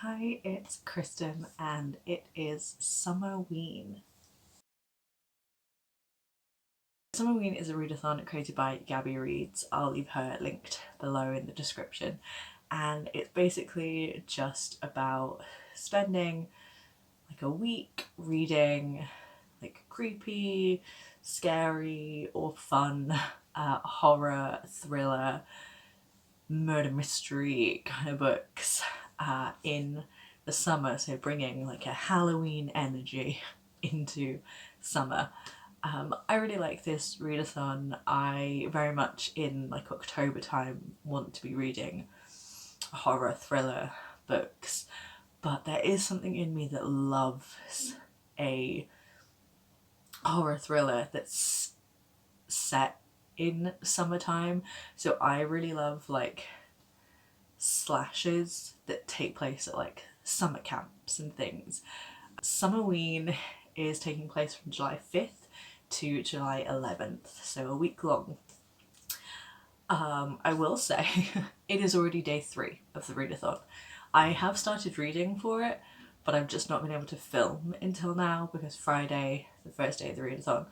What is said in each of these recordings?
Hi, it's Kristen and it is Summerween. Summerween is a readathon created by Gabby Reads. I'll leave her linked below in the description. And it's basically just about spending like a week reading like creepy, scary, or fun horror, thriller, murder mystery kind of books in the summer, so bringing like a Halloween energy into summer. I really like this readathon. I very much in like October time want to be reading horror thriller books, but there is something in me that loves a horror thriller that's set in summertime. So I really love like slashes that take place at like summer camps and things. Summerween is taking place from July 5th to July 11th, so a week long. I will say it is already day 3 of the readathon. I have started reading for it, but I've just not been able to film until now because Friday, the first day of the readathon,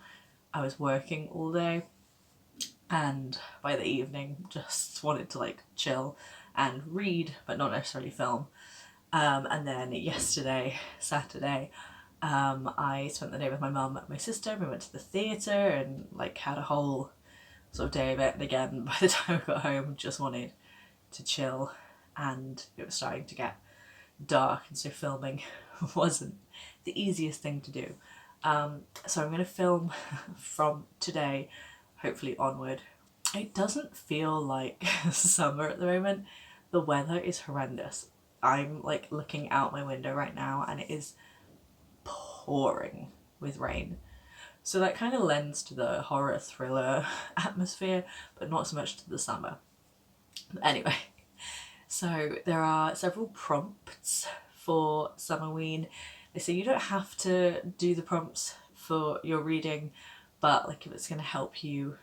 I was working all day, and by the evening just wanted to like chill and read but not necessarily film. And then yesterday, Saturday, I spent the day with my mum and my sister. We went to the theatre and like had a whole sort of day of it. And again, by the time I got home, just wanted to chill, and it was starting to get dark, and so filming wasn't the easiest thing to do. So I'm going to film from today, hopefully onward. It doesn't feel like summer at the moment. The weather is horrendous. I'm like looking out my window right now and it is pouring with rain. So that kind of lends to the horror thriller atmosphere, but not so much to the summer. But anyway, so there are several prompts for Summerween. They say you don't have to do the prompts for your reading, but like if it's going to help you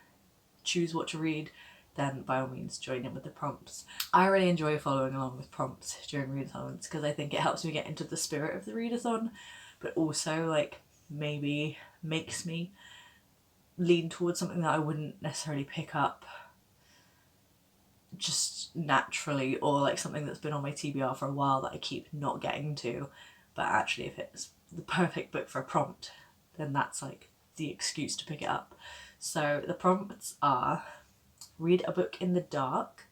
choose what to read, then by all means join in with the prompts. I really enjoy following along with prompts during readathons because I think it helps me get into the spirit of the readathon, but also like maybe makes me lean towards something that I wouldn't necessarily pick up just naturally, or like something that's been on my TBR for a while that I keep not getting to. But actually if it's the perfect book for a prompt, then that's like the excuse to pick it up. So the prompts are: read a book in the dark,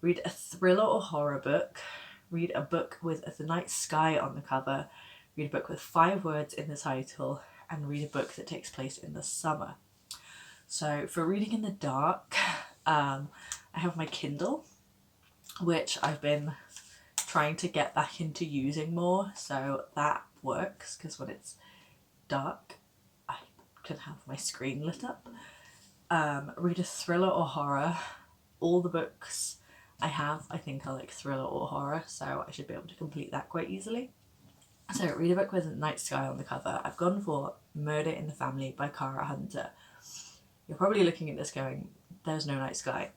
read a thriller or horror book, read a book with the night sky on the cover, read a book with 5 words in the title, and read a book that takes place in the summer. So for reading in the dark, I have my Kindle, which I've been trying to get back into using more, so that works because when it's dark I can have my screen lit up. Read a thriller or horror. All the books I have I think are like thriller or horror, so I should be able to complete that quite easily. So read a book with a night sky on the cover. I've gone for Murder in the Family by Cara Hunter. You're probably looking at this going, there's no night sky.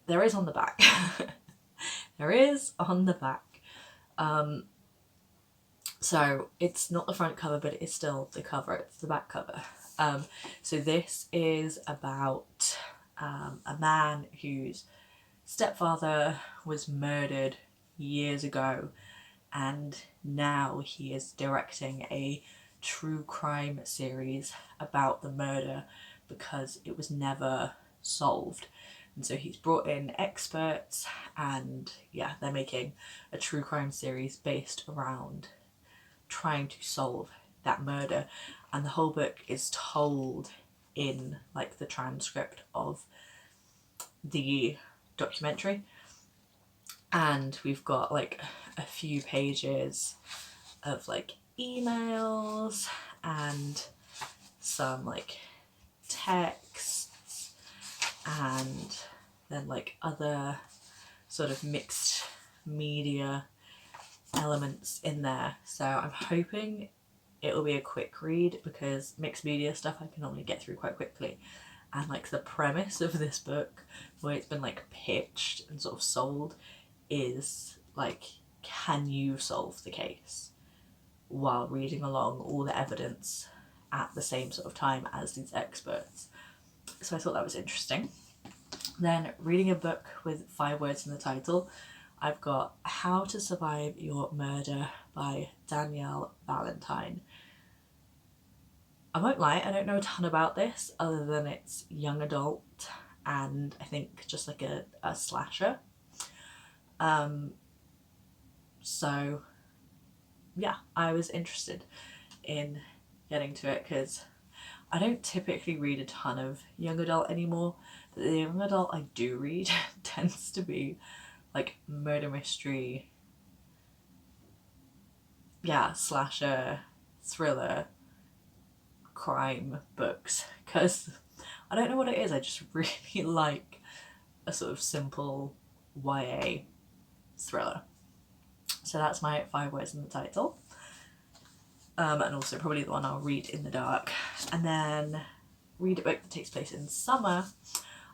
There is on the back. There is on the back. So it's not the front cover, but it is still the cover. It's the back cover. So this is about a man whose stepfather was murdered years ago, and now he is directing a true crime series about the murder because it was never solved. And so he's brought in experts, and yeah, they're making a true crime series based around trying to solve that murder. And the whole book is told in like the transcript of the documentary, and we've got like a few pages of like emails and some like texts, and then like other sort of mixed media elements in there. So I'm hoping it'll be a quick read because mixed media stuff I can normally get through quite quickly. And like the premise of this book, the way it's been like pitched and sort of sold, is like, can you solve the case while reading along all the evidence at the same sort of time as these experts? So I thought that was interesting. Then reading a book with 5 words in the title, I've got How to Survive Your Murder by Danielle Valentine. I won't lie, I don't know a ton about this other than it's young adult and I think just like a slasher. So yeah, I was interested in getting to it because I don't typically read a ton of young adult anymore. The young adult I do read tends to be like murder mystery, yeah, slasher, thriller, crime books, because I don't know what it is, I just really like a sort of simple YA thriller. So that's my 5 words in the title. And also probably the one I'll read in the dark. And then read a book that takes place in summer.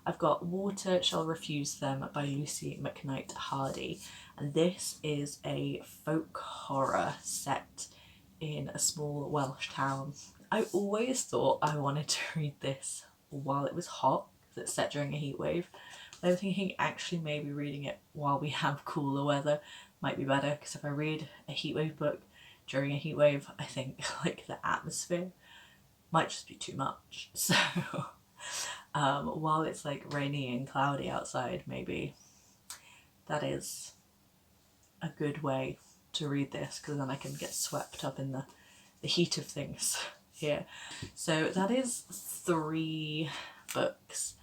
I've got Water Shall Refuse Them by Lucy McKnight Hardy. And this is a folk horror set in a small Welsh town. I always thought I wanted to read this while it was hot, because it's set during a heat wave. But I'm thinking actually maybe reading it while we have cooler weather might be better, because if I read a heatwave book during a heatwave, I think like the atmosphere might just be too much. So while it's like rainy and cloudy outside, maybe that is a good way to read this, because then I can get swept up in the heat of things here. So that is 3 books.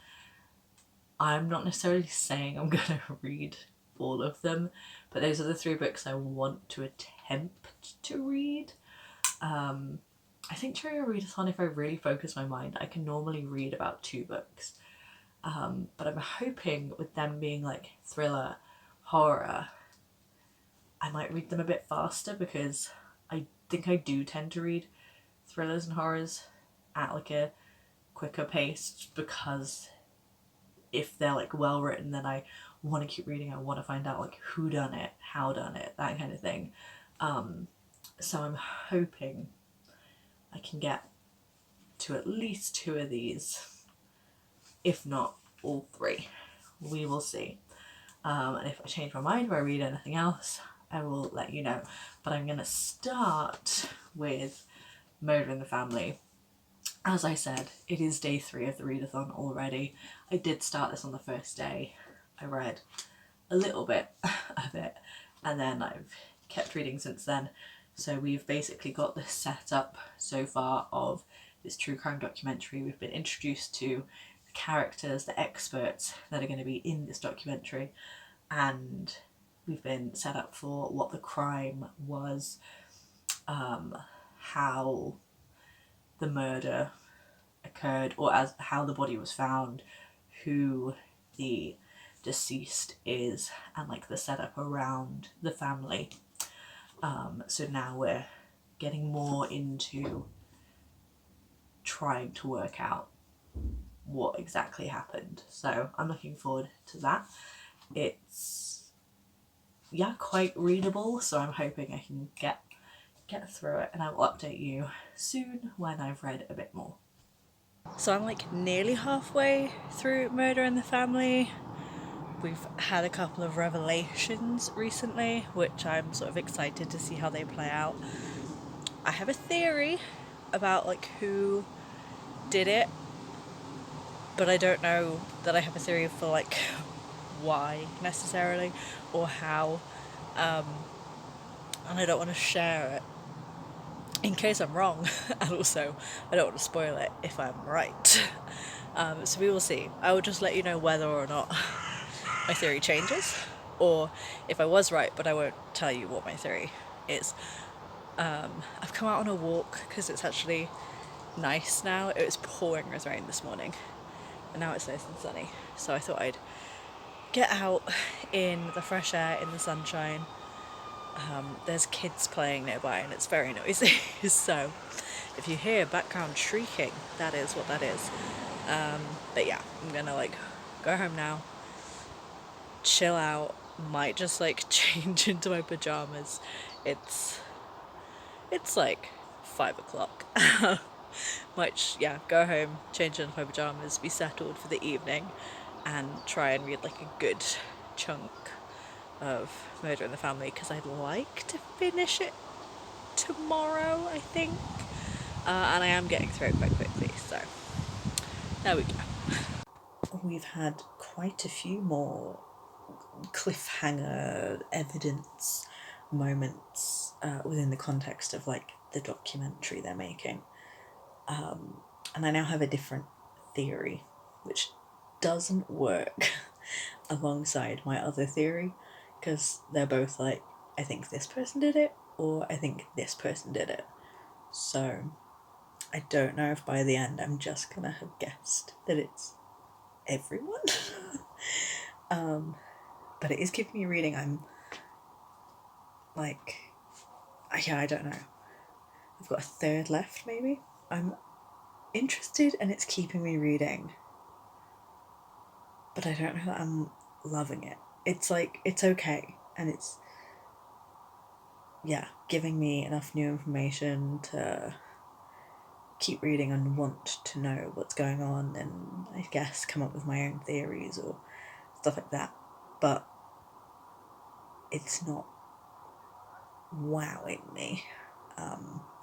I'm not necessarily saying I'm gonna read all of them, but those are the 3 books I want to attempt to read. I think during a readathon, if I really focus my mind, I can normally read about 2 books. But I'm hoping with them being like thriller, horror, I might read them a bit faster, because I think I do tend to read thrillers and horrors at like a quicker pace, because if they're like well written, then I want to keep reading. I want to find out like who done it, how done it, that kind of thing. So I'm hoping I can get to at least 2 of these, if not all 3. We will see. And if I change my mind or I read anything else, I will let you know. But I'm going to start with Murder in the Family. As I said, it is day 3 of the readathon already. I did start this on the first day. I read a little bit of it, and then I've kept reading since then. So we've basically got the setup so far of this true crime documentary. We've been introduced to the characters, the experts that are going to be in this documentary, and we've been set up for what the crime was, how the murder occurred, or as how the body was found, who the deceased is, and like the setup around the family. So now we're getting more into trying to work out what exactly happened. So I'm looking forward to that. It's quite readable, so I'm hoping I can get through it, and I will update you soon when I've read a bit more. So I'm like nearly halfway through Murder in the Family. We've had a couple of revelations recently, which I'm sort of excited to see how they play out. I have a theory about like who did it, but I don't know that I have a theory for like why necessarily or how, and I don't want to share it in case I'm wrong, and also I don't want to spoil it if I'm right. So we will see. I will just let you know whether or not my theory changes, or if I was right, but I won't tell you what my theory is. I've come out on a walk because it's actually nice now. It was pouring with rain this morning, and now it's nice and sunny. So I thought I'd get out in the fresh air, in the sunshine. There's kids playing nearby and it's very noisy. So if you hear background shrieking, that is what that is. But yeah, I'm gonna like go home now, chill out, might just like change into my pajamas. It's like 5 o'clock. Might go home, change into my pajamas, be settled for the evening, and try and read like a good chunk of Murder in the Family, because I'd like to finish it tomorrow, I think. And I am getting through it quite quickly, so there we go. We've had quite a few more cliffhanger evidence moments within the context of like the documentary they're making. And I now have a different theory, which doesn't work alongside my other theory, because they're both like, I think this person did it, or I think this person did it. So I don't know if by the end I'm just gonna have guessed that it's everyone. But it is keeping me reading. I'm like, I don't know. I've got a third left, maybe. I'm interested and it's keeping me reading. But I don't know that I'm loving it. It's like, it's okay. And it's, giving me enough new information to keep reading and want to know what's going on, and I guess come up with my own theories or stuff like that. But it's not wowing me.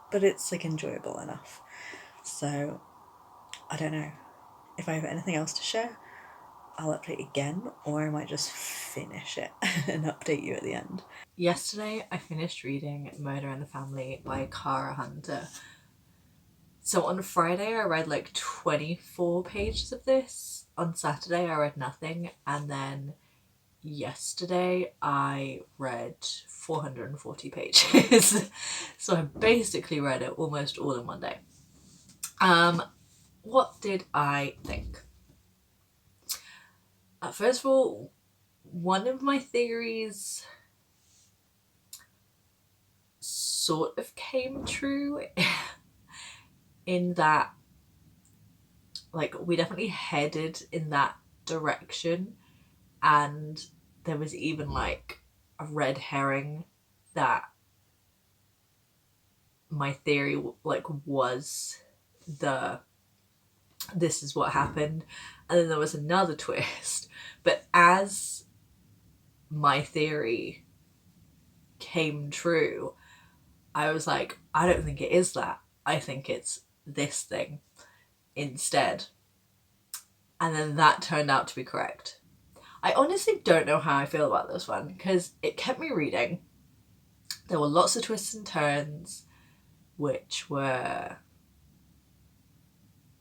But it's like enjoyable enough. So I don't know. If I have anything else to share, I'll update again, or I might just finish it and update you at the end. Yesterday I finished reading Murder in the Family by Cara Hunter. So on Friday I read like 24 pages of this. On Saturday I read nothing, and then yesterday I read 440 pages. So I basically read it almost all in one day. What did I think? First of all, one of my theories sort of came true in that, like, we definitely headed in that direction, and there was even like a red herring that my theory like was this is what happened, and then there was another twist. But as my theory came true, I was like, I don't think it is that. I think it's this thing instead. And then that turned out to be correct. I honestly don't know how I feel about this one, because it kept me reading. There were lots of twists and turns, which were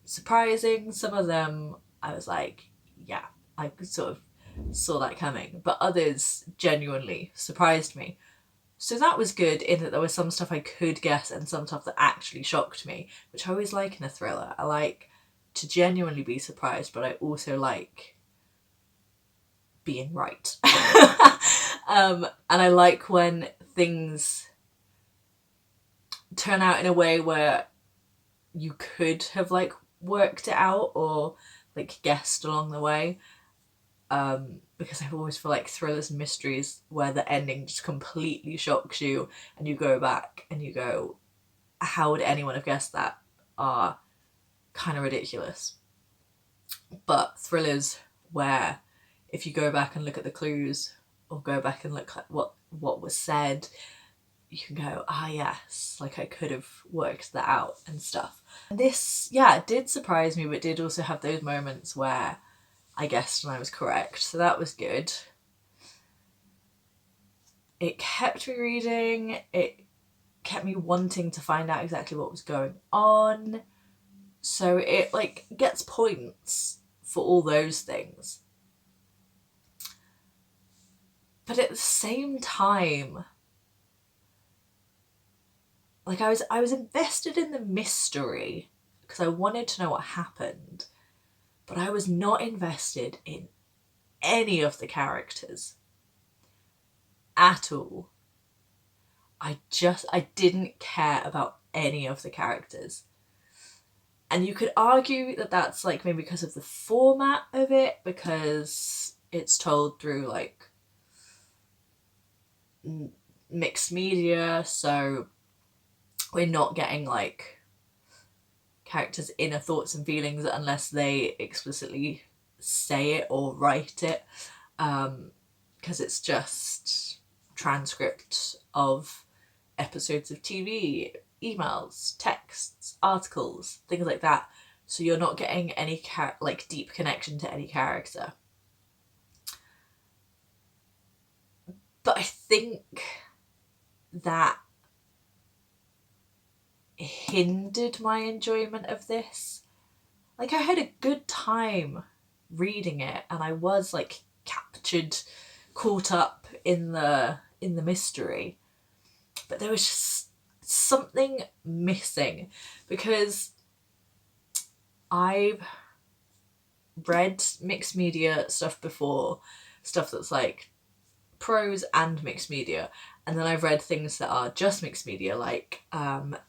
surprising. Some of them I was like, yeah, I sort of saw that coming. But others genuinely surprised me. So that was good, in that there was some stuff I could guess and some stuff that actually shocked me, which I always like in a thriller. I like to genuinely be surprised, but I also like being right. And I like when things turn out in a way where you could have like worked it out or like guessed along the way. Because I always feel like thrillers and mysteries where the ending just completely shocks you and you go back and you go, how would anyone have guessed that, are kind of ridiculous. But thrillers where if you go back and look at the clues or go back and look at what was said, you can go, yes, like I could have worked that out and stuff. And this, it did surprise me, but did also have those moments where I guessed and I was correct, so that was good. It kept me reading, it kept me wanting to find out exactly what was going on, so it like gets points for all those things. But at the same time, like I was invested in the mystery because I wanted to know what happened, but I was not invested in any of the characters at all. I didn't care about any of the characters. And you could argue that that's like maybe because of the format of it, because it's told through like mixed media, so we're not getting like characters' inner thoughts and feelings unless they explicitly say it or write it, because it's just transcript of episodes of TV, emails, texts, articles, things like that. So you're not getting any like deep connection to any character. But I think that hindered my enjoyment of this. Like, I had a good time reading it, and I was like captured, caught up in the mystery. But there was just something missing, because I've read mixed media stuff before, stuff that's like prose and mixed media, and then I've read things that are just mixed media, like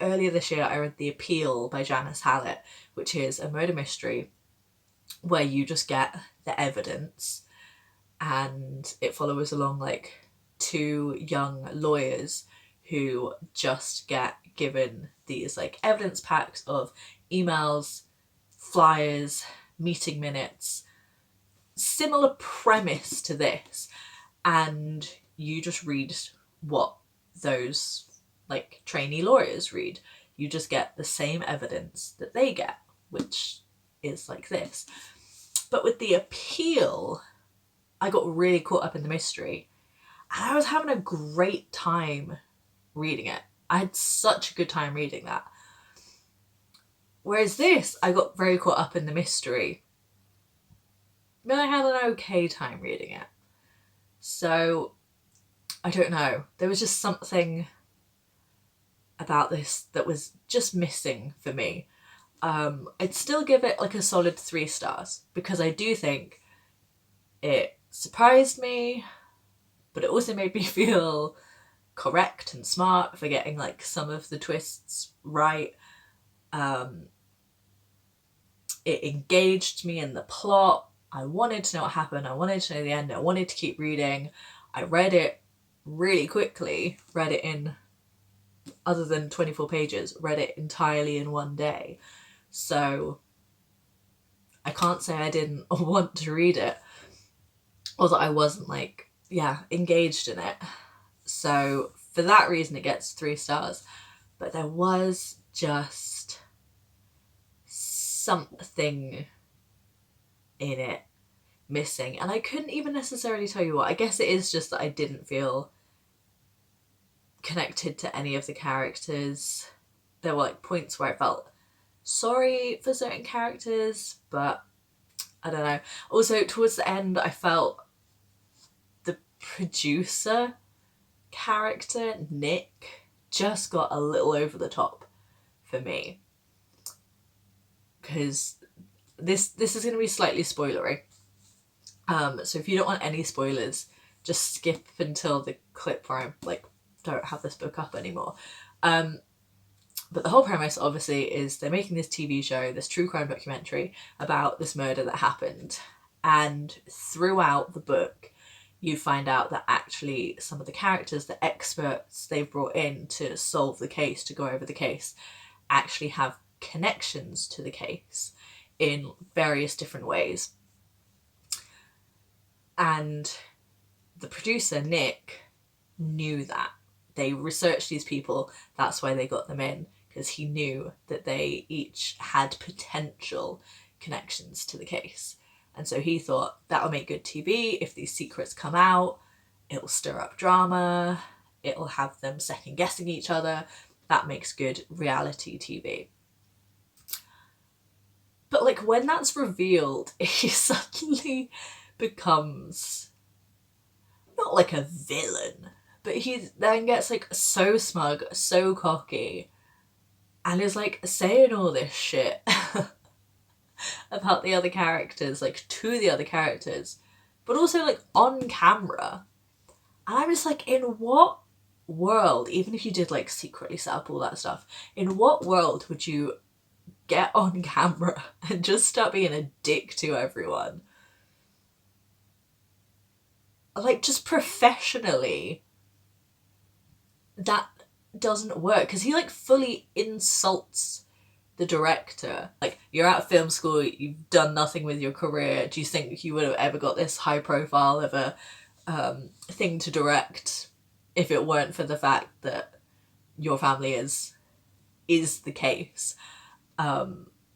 earlier this year I read The Appeal by Janice Hallett, which is a murder mystery where you just get the evidence, and it follows along like two young lawyers who just get given these like evidence packs of emails, flyers, meeting minutes, similar premise to this, and you just read what those like trainee lawyers read. You just get the same evidence that they get, which is like this. But with The Appeal, I got really caught up in the mystery, and I was having a great time reading it. I had such a good time reading that. Whereas this, I got very caught up in the mystery, but I had an okay time reading it. So, I don't know. There was just something about this that was just missing for me. I'd still give it like a solid 3 stars, because I do think it surprised me, but it also made me feel correct and smart for getting like some of the twists right. It engaged me in the plot. I wanted to know what happened. I wanted to know the end. I wanted to keep reading. I read it really quickly. Read it in, other than 24 pages, read it entirely in one day. So I can't say I didn't want to read it, or that I wasn't like, engaged in it. So for that reason, it gets 3 stars. But there was just something in it missing, and I couldn't even necessarily tell you what. I guess it is just that I didn't feel connected to any of the characters. There were like points where I felt sorry for certain characters, but I don't know. Also, towards the end, I felt the producer character, Nick, just got a little over the top for me. Because this is going to be slightly spoilery. So if you don't want any spoilers, just skip until the clip where I like don't have this book up anymore. But the whole premise, obviously, is they're making this TV show, this true crime documentary about this murder that happened. And throughout the book, you find out that actually some of the characters, the experts they've brought in to solve the case, to go over the case, actually have connections to the case in various different ways. And the producer, Nick, knew that. They researched these people, that's why they got them in, because he knew that they each had potential connections to the case. And so he thought, that'll make good TV. If these secrets come out, it'll stir up drama, it'll have them second guessing each other. That makes good reality TV. But like when that's revealed, he suddenly becomes not like a villain, but he then gets like so smug, so cocky, and is like saying all this shit about the other characters, like to the other characters, but also like on camera. And I'm just like, in what world, even if you did like secretly set up all that stuff, in what world would you get on camera and just start being a dick to everyone? Like, just professionally, that doesn't work because he like fully insults the director. Like, you're out of film school, you've done nothing with your career, do you think you would have ever got this high profile of a thing to direct if it weren't for the fact that your family is the case?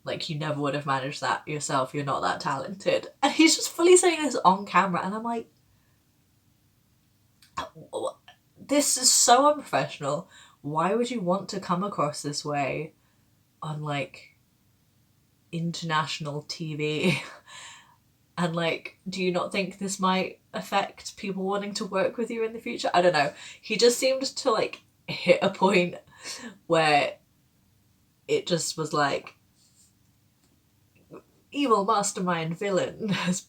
Like, you never would have managed that yourself, you're not that talented. And he's just fully saying this on camera, and I'm like, this is so unprofessional. Why would you want to come across this way on like international TV? And like, do you not think this might affect people wanting to work with you in the future? I don't know. He just seemed to like hit a point where it just was like, evil mastermind villain has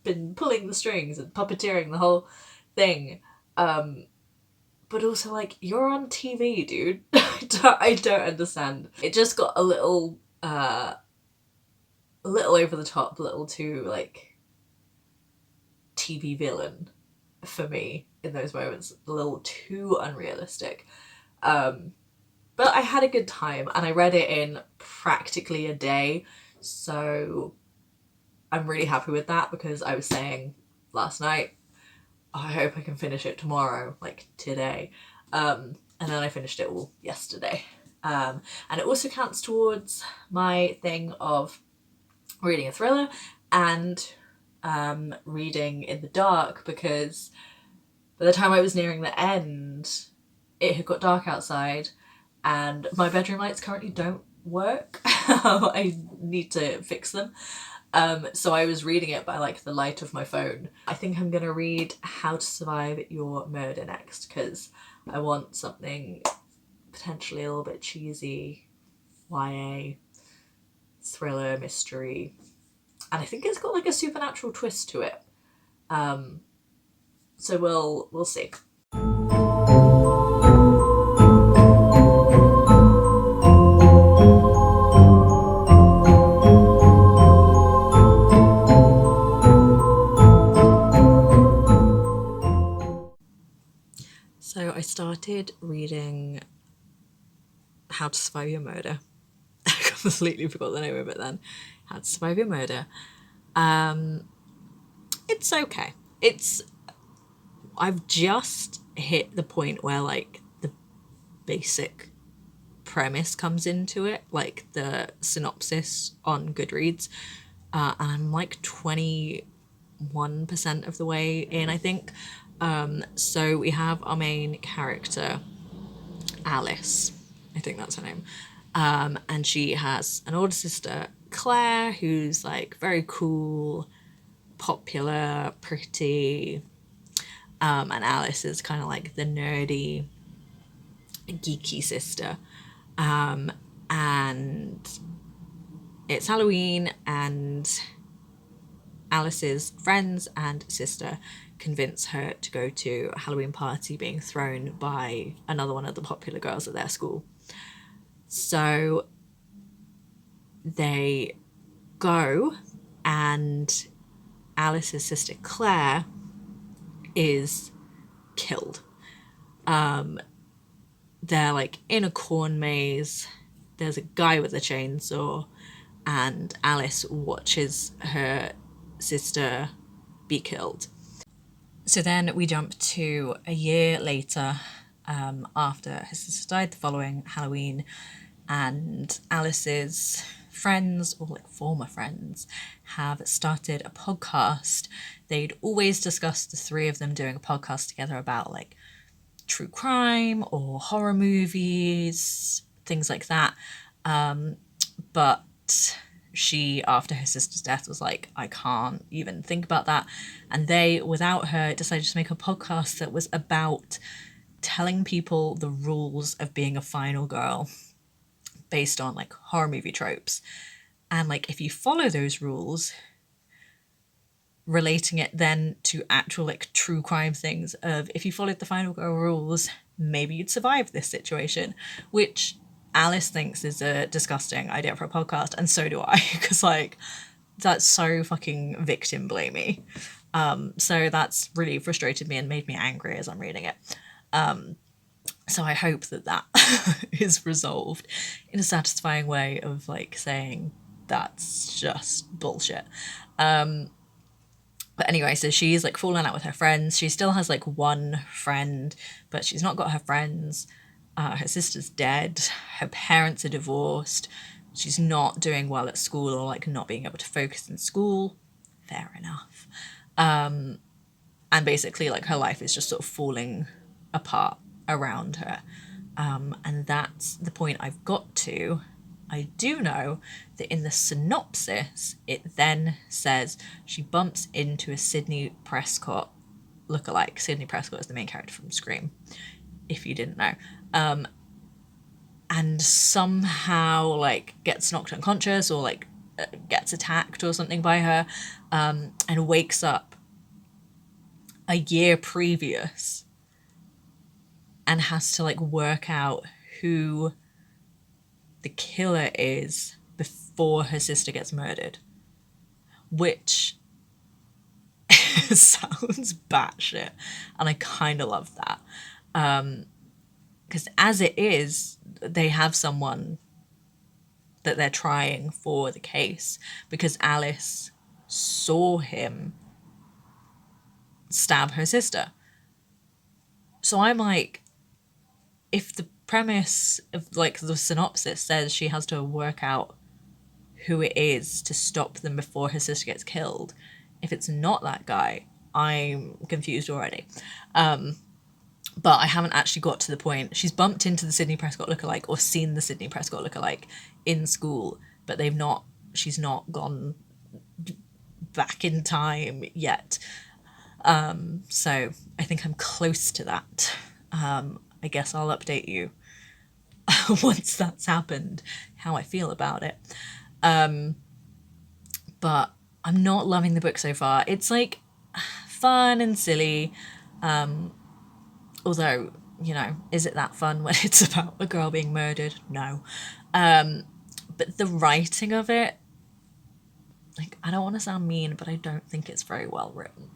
been pulling the strings and puppeteering the whole thing. But also, like, you're on TV, dude. I don't understand. It just got a little over the top, a little too, like, TV villain for me in those moments. A little too unrealistic. But I had a good time, and I read it in practically a day, so I'm really happy with that, because I was saying last night, I hope I can finish it tomorrow, like today. And then I finished it all yesterday. And it also counts towards my thing of reading a thriller and reading in the dark, because by the time I was nearing the end, it had got dark outside and my bedroom lights currently don't work. I need to fix them. So I was reading it by like the light of my phone. I think I'm gonna read How to Survive Your Murder next, because I want something potentially a little bit cheesy, YA, thriller, mystery, and I think it's got like a supernatural twist to it. So we'll see. So I started reading How to Survive Your Murder. I completely forgot the name of it then. How to Survive Your Murder. It's okay. I've just hit the point where like the basic premise comes into it, like the synopsis on Goodreads, and I'm like 21% of the way in, I think. So we have our main character, Alice, I think that's her name, and she has an older sister, Claire, who's like very cool, popular, pretty, and Alice is kind of like the nerdy, geeky sister. And it's Halloween, and Alice's friends and sister convince her to go to a Halloween party being thrown by another one of the popular girls at their school. So they go, and Alice's sister Claire is killed. They're like in a corn maze. There's a guy with a chainsaw, and Alice watches her sister be killed. So then we jump to a year later, after her sister died the following Halloween, and Alice's friends, or like former friends, have started a podcast. They'd always discussed, the three of them, doing a podcast together about like true crime or horror movies, things like that. But she, after her sister's death, was like, I can't even think about that. And they, without her, decided to make a podcast that was about telling people the rules of being a final girl based on like horror movie tropes. And like, if you follow those rules, relating it then to actual like true crime things of, if you followed the final girl rules, maybe you'd survive this situation, which Alice thinks is a disgusting idea for a podcast, and so do I, because like, that's so fucking victim blamey. So that's really frustrated me and made me angry as I'm reading it. So I hope that that is resolved in a satisfying way of like saying that's just bullshit. But anyway, so she's like falling out with her friends. She still has like one friend, but she's not got her friends. Her sister's dead. Her parents are divorced. She's not doing well at school or like not being able to focus in school. Fair enough. And basically, like her life is just sort of falling apart around her. And that's the point I've got to. I do know that in the synopsis, it then says she bumps into a Sydney Prescott lookalike. Sydney Prescott is the main character from Scream, if you didn't know. And somehow, like, gets knocked unconscious or, like, gets attacked or something by her, and wakes up a year previous and has to, like, work out who the killer is before her sister gets murdered, which sounds batshit, and I kind of love that. Because as it is, they have someone that they're trying for the case because Alice saw him stab her sister. So I'm like, if the premise of like the synopsis says she has to work out who it is to stop them before her sister gets killed, if it's not that guy, I'm confused already. But I haven't actually got to the point. She's bumped into the Sydney Prescott lookalike or seen the Sydney Prescott lookalike in school, but they've not. She's not gone back in time yet. So I think I'm close to that. I guess I'll update you once that's happened, how I feel about it. But I'm not loving the book so far. It's like fun and silly. Although, you know, is it that fun when it's about a girl being murdered? No. But the writing of it, like, I don't want to sound mean, but I don't think it's very well written.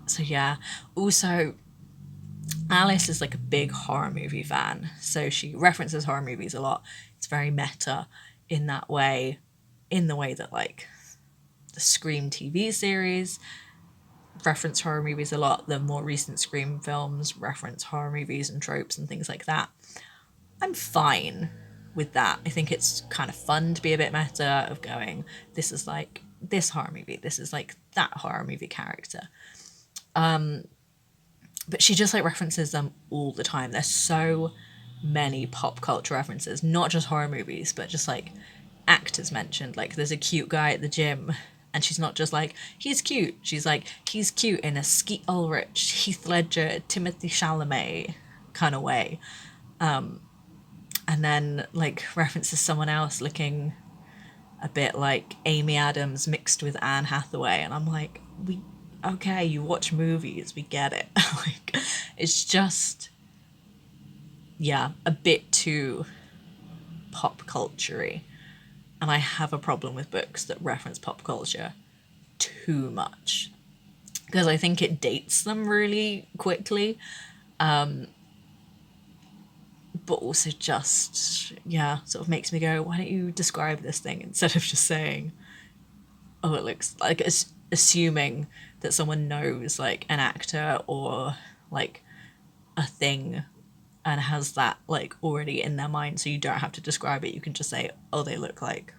So yeah. Also, Alice is like a big horror movie fan, so she references horror movies a lot. It's very meta in that way, in the way that like the Scream TV series reference horror movies a lot. The more recent Scream films reference horror movies and tropes and things like that. I'm fine with that. I think it's kind of fun to be a bit meta of going, this is like this horror movie, this is like that horror movie character. But she just like references them all the time. There's so many pop culture references, not just horror movies, but just like actors mentioned. Like there's a cute guy at the gym, and she's not just like, he's cute. She's like, he's cute in a Skeet Ulrich, Heath Ledger, Timothy Chalamet kind of way. And then like references someone else looking a bit like Amy Adams mixed with Anne Hathaway, and I'm like, we okay, you watch movies, we get it. Like it's just yeah, a bit too pop culture-y. And I have a problem with books that reference pop culture too much because I think it dates them really quickly, but also just yeah, sort of makes me go, why don't you describe this thing instead of just saying, oh, it looks like, assuming that someone knows like an actor or like a thing and has that like already in their mind, so you don't have to describe it. You can just say, oh, they look like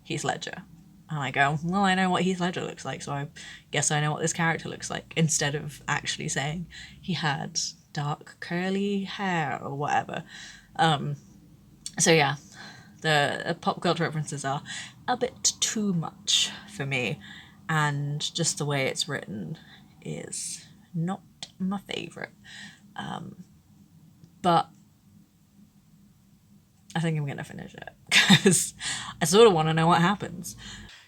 Heath Ledger. And I go, well, I know what Heath Ledger looks like, so I guess I know what this character looks like, instead of actually saying he had dark curly hair or whatever. So yeah, the pop culture references are a bit too much for me, and just the way it's written is not my favourite. But I think I'm going to finish it because I sort of want to know what happens.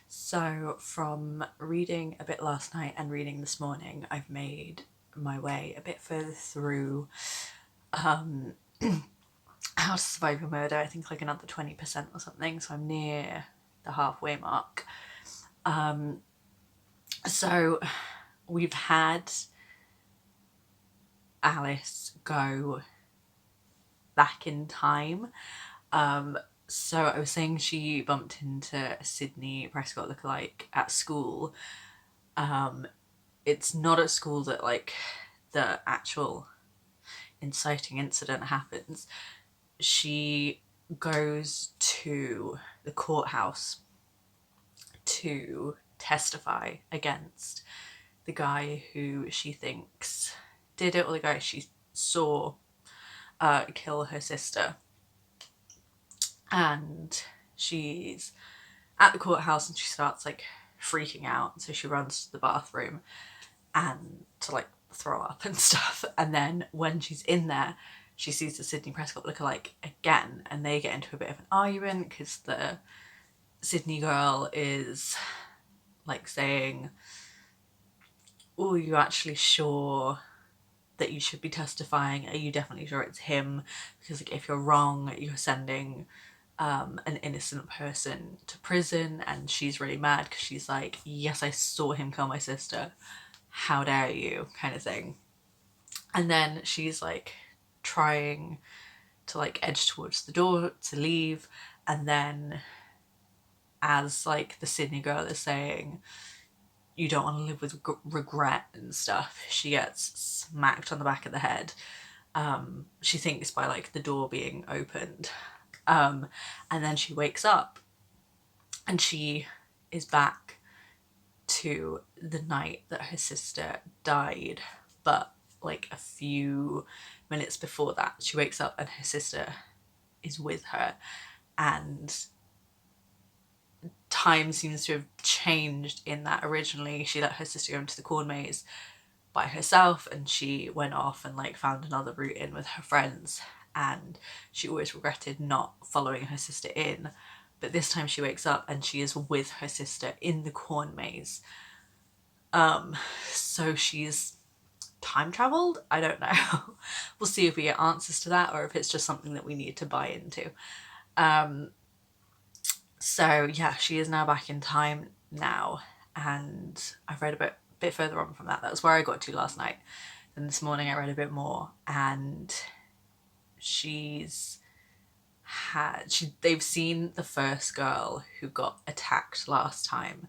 So, from reading a bit last night and reading this morning, I've made my way a bit further through How to Survive a Murder. I think like another 20% or something, so I'm near the halfway mark. So, we've had Alice go back in time. So I was saying she bumped into Sydney Prescott lookalike at school. It's not at school that like the actual inciting incident happens. She goes to the courthouse to testify against the guy who she thinks did it, or the guy she saw kill her sister. And she's at the courthouse and she starts like freaking out. So she runs to the bathroom and to like throw up and stuff. And then when she's in there, she sees the Sydney Prescott lookalike again, and they get into a bit of an argument because the Sydney girl is like saying, "Oh, you actually sure that you should be testifying? Are you definitely sure it's him? Because like if you're wrong, you're sending an innocent person to prison." And she's really mad because she's like, "Yes, I saw him kill my sister. How dare you?" kind of thing. And then she's like trying to like edge towards the door to leave, and then as like the Sydney girl is saying, "You don't want to live with regret and stuff," she gets smacked on the back of the head. She thinks by like the door being opened. And then she wakes up and she is back to the night that her sister died. But like a few minutes before that, she wakes up and her sister is with her. And time seems to have changed in that originally she let her sister go into the corn maze by herself, and she went off and like found another route in with her friends, and she always regretted not following her sister in. But this time she wakes up and she is with her sister in the corn maze. So she's time traveled? I don't know. We'll see if we get answers to that or if it's just something that we need to buy into. So yeah, she is now back in time now, and I've read a bit further on from that. That was where I got to last night. And this morning I read a bit more, and they've seen the first girl who got attacked last time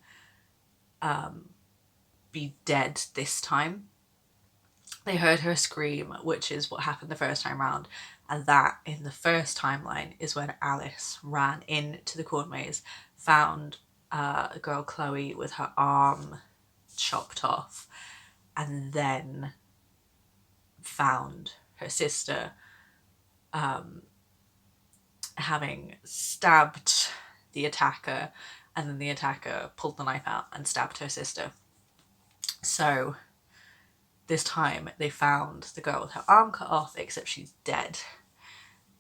be dead this time. They heard her scream, which is what happened the first time round, and that in the first timeline is when Alice ran into the corn maze, found a girl Chloe with her arm chopped off, and then found her sister having stabbed the attacker, and then the attacker pulled the knife out and stabbed her sister. So this time they found the girl with her arm cut off, except she's dead.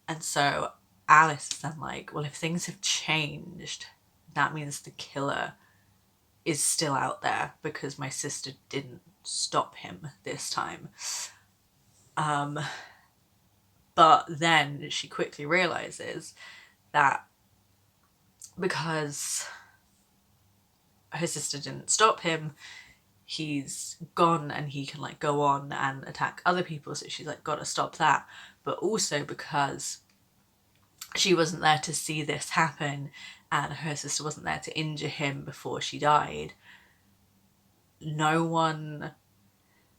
And so Alice is then like, well, if things have changed, that means the killer is still out there because my sister didn't stop him this time. But then she quickly realizes that because her sister didn't stop him, he's gone and he can like go on and attack other people. So she's like, gotta stop that. But also because she wasn't there to see this happen and her sister wasn't there to injure him before she died, no one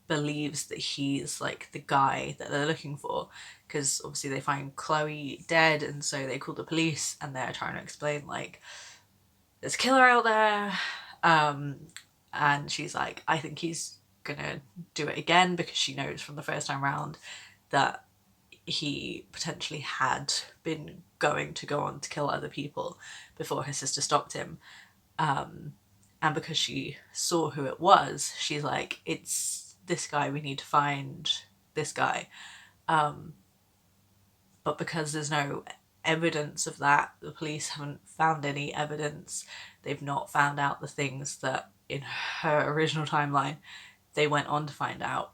believes that he's like the guy that they're looking for, because obviously they find Chloe dead, and so they call the police and they're trying to explain like, there's a killer out there. And she's like, I think he's gonna do it again, because she knows from the first time round that he potentially had been going to go on to kill other people before her sister stopped him. And because she saw who it was, she's like, it's this guy, we need to find this guy. But because there's no evidence of that, the police haven't found any evidence. They've not found out the things that in her original timeline they went on to find out.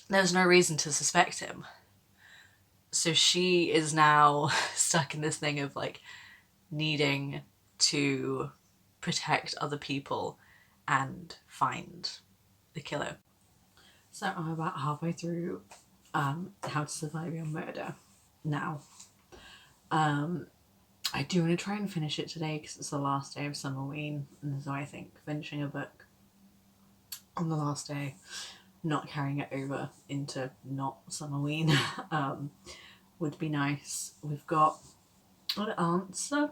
There's no reason to suspect him. So she is now stuck in this thing of like needing to protect other people and find the killer. So I'm about halfway through How to Survive Your Murder. Now, I do want to try and finish it today because it's the last day of Summerween, and so I think finishing a book on the last day, not carrying it over into not Summerween, would be nice. We've got an answer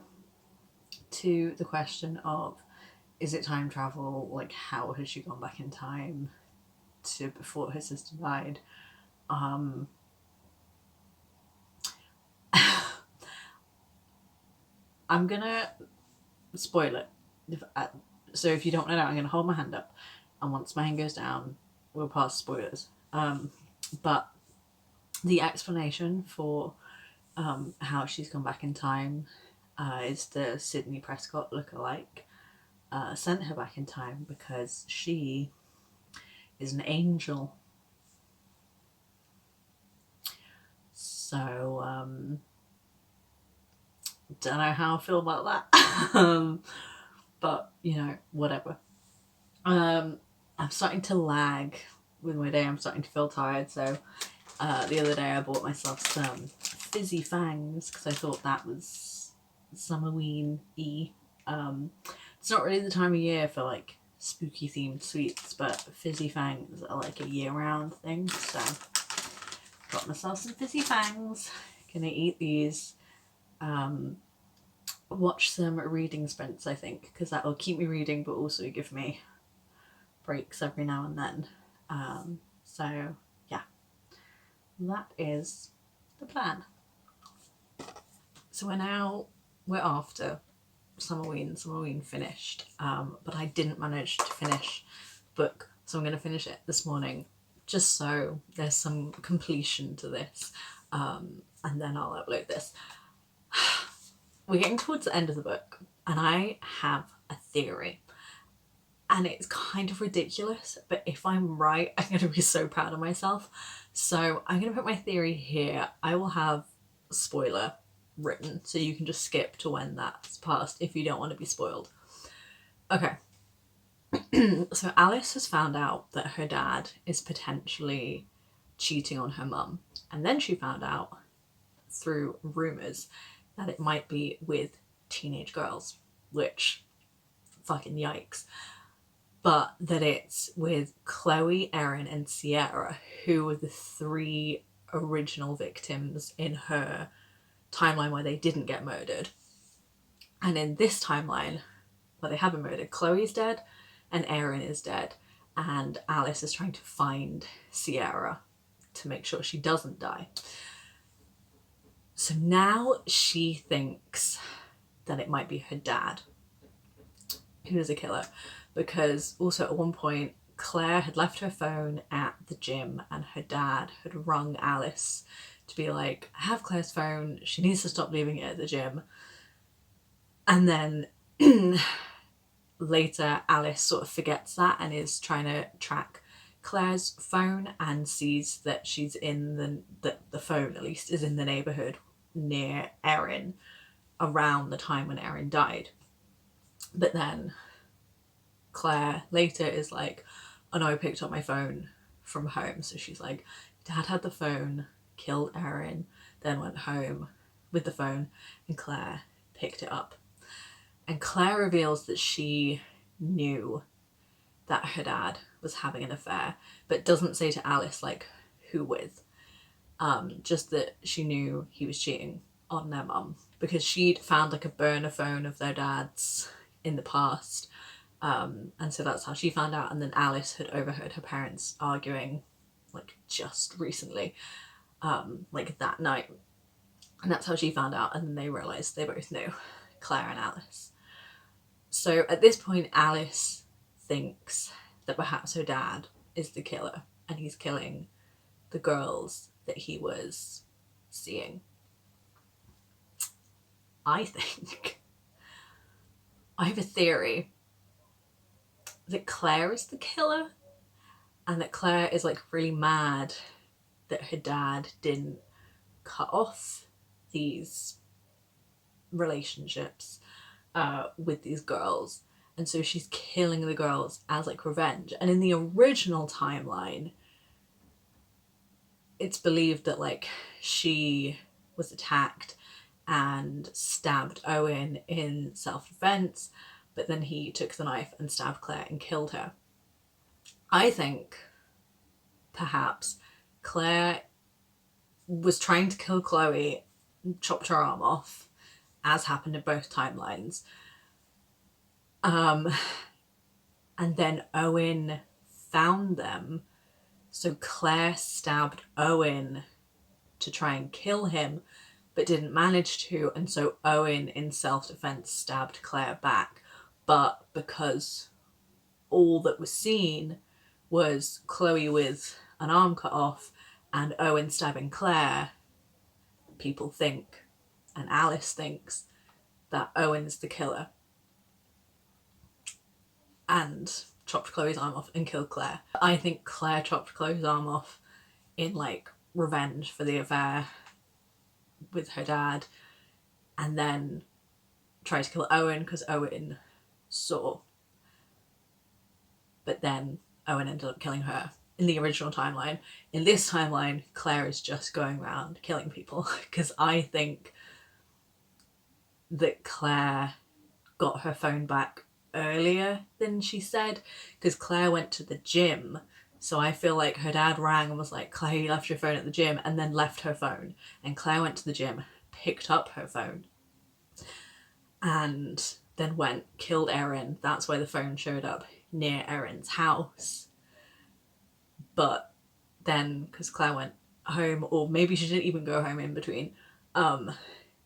to the question of, is it time travel? Like, how has she gone back in time to before her sister died? I'm gonna spoil it. So if you don't know that, I'm gonna hold my hand up, and once my hand goes down, we'll pass spoilers. But the explanation for how she's gone back in time is the Sydney Prescott lookalike sent her back in time because she is an angel. So don't know how I feel about that. But you know, whatever. I'm starting to lag with my day. I'm starting to feel tired. So the other day I bought myself some fizzy fangs because I thought that was Summerween-y. It's not really the time of year for like spooky themed sweets, but fizzy fangs are like a year-round thing. So got myself some fizzy fangs. Gonna eat these. Watch some reading sprints, I think, because that will keep me reading but also give me breaks every now and then. So yeah, that is the plan. So we're after Summerween finished, but I didn't manage to finish the book, so I'm going to finish it this morning just so there's some completion to this, and then I'll upload this. We're getting towards the end of the book, and I have a theory. And it's kind of ridiculous, but if I'm right, I'm going to be so proud of myself. So I'm going to put my theory here. I will have a spoiler written, so you can just skip to when that's passed if you don't want to be spoiled. Okay. So Alice has found out that her dad is potentially cheating on her mum. And then she found out through rumours that it might be with teenage girls, which fucking yikes. But that it's with Chloe, Erin, and Sierra, who were the 3 original victims in her timeline where they didn't get murdered. And in this timeline, where they have been murdered, Chloe's dead and Erin is dead, and Alice is trying to find Sierra to make sure she doesn't die. So now she thinks that it might be her dad who is a killer, because also at one point Claire had left her phone at the gym and her dad had rung Alice to be like, I have Claire's phone, she needs to stop leaving it at the gym. And then later Alice sort of forgets that and is trying to track Claire's phone and sees that she's in the phone at least is in the neighbourhood near Erin around the time when Erin died. But then Claire later is like, oh no, I picked up my phone from home. So she's like, Dad had the phone, killed Erin, then went home with the phone, and Claire picked it up. And Claire reveals that she knew that her dad was having an affair, but doesn't say to Alice like who with. Just that she knew he was cheating on their mum because she'd found like a burner phone of their dad's in the past. And so that's how she found out. And then Alice had overheard her parents arguing like just recently, like that night. And that's how she found out. And then they realised they both knew, Claire and Alice. So at this point, Alice thinks that perhaps her dad is the killer and he's killing the girls that he was seeing. I have a theory that Claire is the killer and that Claire is like really mad that her dad didn't cut off these relationships with these girls, and so she's killing the girls as like revenge. And in the original timeline, it's believed that like she was attacked and stabbed Owen in self-defense, but then he took the knife and stabbed Claire and killed her. I think perhaps Claire was trying to kill Chloe, chopped her arm off, as happened in both timelines. And then Owen found them, so Claire stabbed Owen to try and kill him, but didn't manage to, and so Owen, in self-defense, stabbed Claire back. But because all that was seen was Chloe with an arm cut off and Owen stabbing Claire, people think, and Alice thinks, that Owen's the killer and chopped Chloe's arm off and killed Claire. I think Claire chopped Chloe's arm off in like revenge for the affair with her dad, and then tried to kill Owen because Owen saw. But then Owen ended up killing her in the original timeline. In this timeline, Claire is just going around killing people because I think that Claire got her phone back earlier than she said, because Claire went to the gym. So I feel like her dad rang and was like, Claire, you left your phone at the gym, and then left her phone. And Claire went to the gym, picked up her phone, and then went, killed Erin. That's why the phone showed up near Erin's house. But then, because Claire went home, or maybe she didn't even go home in between,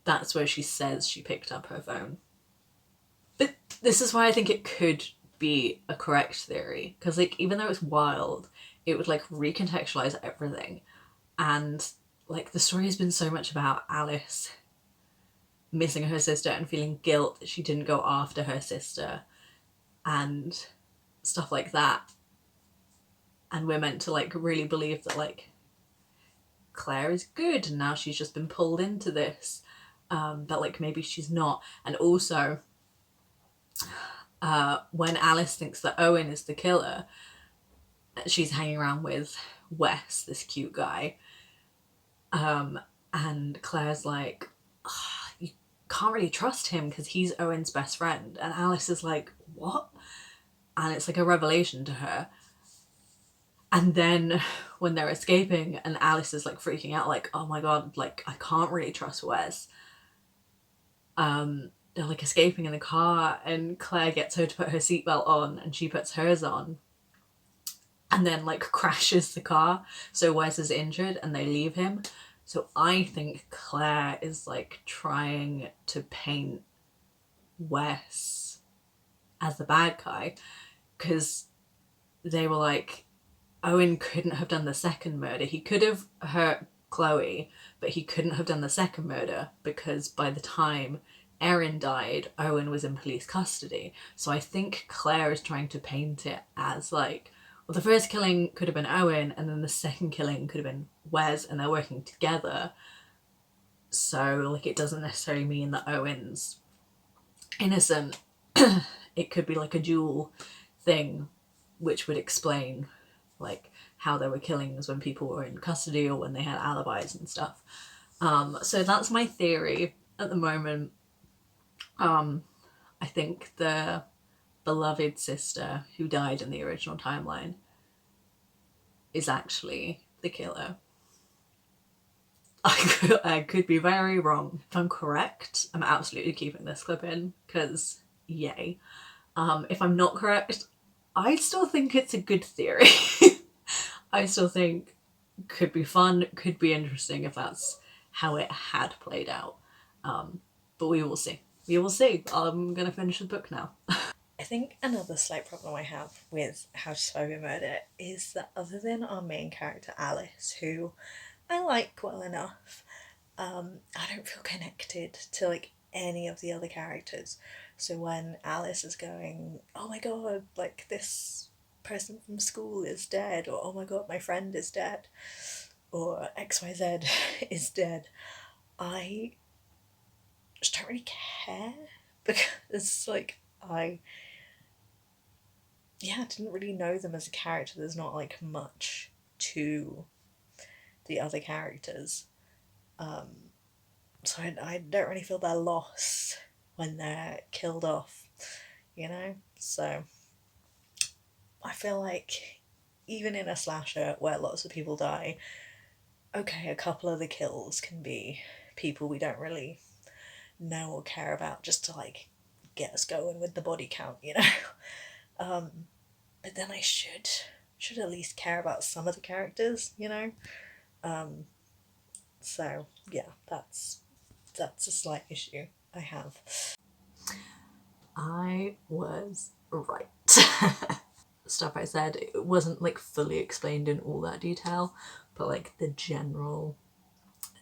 that's where she says she picked up her phone. But this is why I think it could be a correct theory, because like even though it's wild, it would like recontextualize everything. And like the story has been so much about Alice missing her sister and feeling guilt that she didn't go after her sister and stuff like that. And we're meant to like really believe that like Claire is good and now she's just been pulled into this, but like maybe she's not. And also when Alice thinks that Owen is the killer, she's hanging around with Wes, this cute guy, and Claire's like, oh, you can't really trust him because he's Owen's best friend. And Alice is like, what? And it's like a revelation to her. And then when they're escaping and Alice is like freaking out, like, oh my god, like I can't really trust Wes. They're like escaping in the car and Claire gets her to put her seatbelt on and she puts hers on and then like crashes the car. So Wes is injured and they leave him. So I think Claire is like trying to paint Wes as the bad guy because they were like, Owen couldn't have done the second murder. He could have hurt Chloe, but he couldn't have done the second murder because by the time Erin died, Owen was in police custody. So I think Claire is trying to paint it as like, well, the first killing could have been Owen, and then the second killing could have been Wes, and they're working together. So like, it doesn't necessarily mean that Owen's innocent. It could be like a dual thing, which would explain like how there were killings when people were in custody or when they had alibis and stuff. So that's my theory at the moment. I think the beloved sister who died in the original timeline is actually the killer. I could be very wrong. If I'm correct, I'm absolutely keeping this clip in because yay. If I'm not correct, I still think it's a good theory. I still think could be fun, could be interesting if that's how it had played out. But we will see. We will see. I'm going to finish the book now. I think another slight problem I have with How to Survive a Murder is that other than our main character Alice, who I like well enough, I don't feel connected to like any of the other characters. So when Alice is going, oh my god, like this person from school is dead, or oh my god, my friend is dead, or XYZ is dead, I just don't really care because like I didn't really know them as a character. There's not like much to the other characters. So I don't really feel their loss when they're killed off, you know? So I feel like even in a slasher where lots of people die, okay, a couple of the kills can be people we don't really know or care about just to like get us going with the body count, you know? But then I should at least care about some of the characters, you know? So yeah, that's a slight issue I have. I was right. Stuff I said, it wasn't like fully explained in all that detail, but like the general,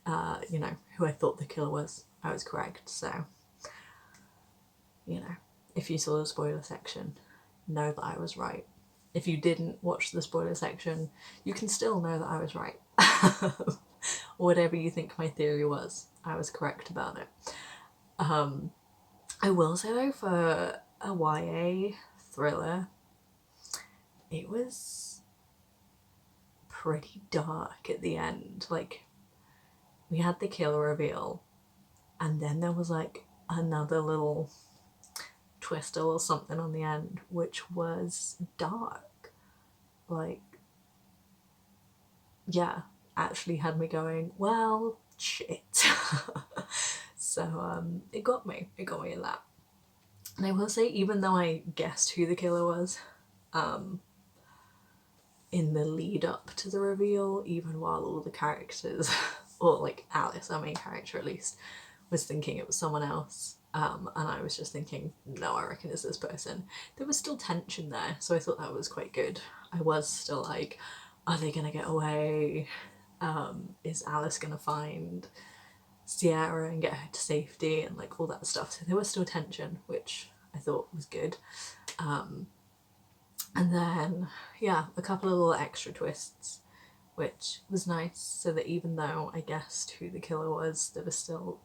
who I thought the killer was, I was correct. So, if you saw the spoiler section, know that I was right. If you didn't watch the spoiler section, you can still know that I was right. Whatever you think my theory was, I was correct about it. I will say though, for a YA thriller, it was pretty dark at the end. Like, we had the killer reveal, and then there was like another little twist or something on the end, which was dark. Like, yeah, actually had me going, well, shit. So it got me. It got me in that. And I will say, even though I guessed who the killer was, in the lead up to the reveal, even while all the characters, or like Alice, our main character at least, was thinking it was someone else, and I was just thinking, no, I reckon it's this person. There was still tension there, so I thought that was quite good. I was still like, are they gonna get away? Is Alice gonna find Sierra and get her to safety and like all that stuff? So there was still tension, which I thought was good. And then, yeah, a couple of little extra twists, which was nice, so that even though I guessed who the killer was, there were still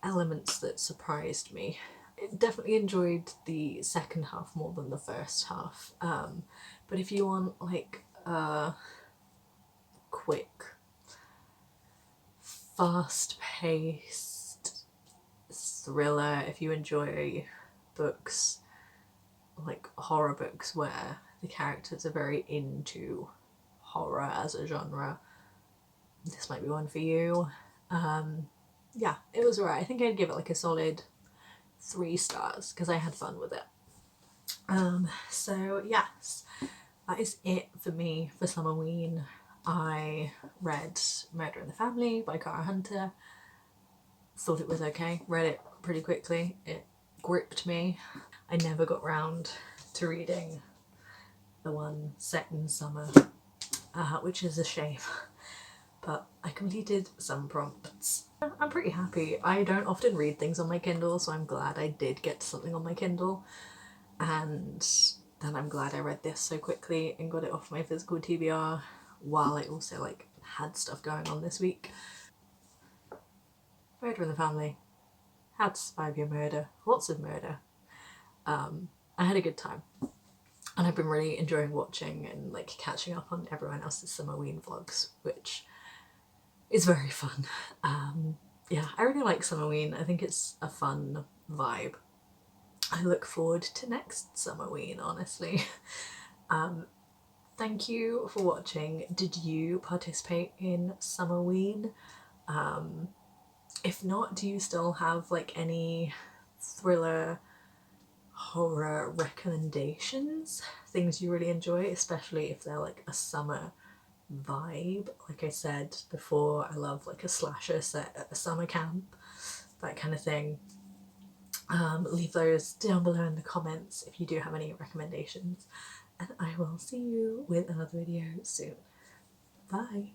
elements that surprised me. I definitely enjoyed the second half more than the first half. But if you want like a quick, fast-paced thriller, if you enjoy books like horror books where the characters are very into horror as a genre, this might be one for you. Yeah, it was alright. I think I'd give it like a solid 3 stars because I had fun with it. So yes, that is it for me for Summerween. I read Murder in the Family by Cara Hunter. Thought it was okay. Read it pretty quickly. It gripped me. I never got round to reading the one set in summer, which is a shame. But I completed some prompts. I'm pretty happy. I don't often read things on my Kindle, so I'm glad I did get something on my Kindle. And then I'm glad I read this so quickly and got it off my physical TBR while I also like had stuff going on this week. Murder in the Family. How to Survive Your Murder. Lots of murder. I had a good time. And I've been really enjoying watching and like catching up on everyone else's Summerween vlogs, which is very fun. Yeah, I really like Summerween. I think it's a fun vibe. I look forward to next Summerween, honestly. Thank you for watching. Did you participate in Summerween? If not, do you still have like any thriller horror recommendations? Things you really enjoy, especially if they're like a summer vibe. Like I said before, I love like a slasher set at a summer camp, that kind of thing. Leave those down below in the comments if you do have any recommendations, and I will see you with another video soon. Bye!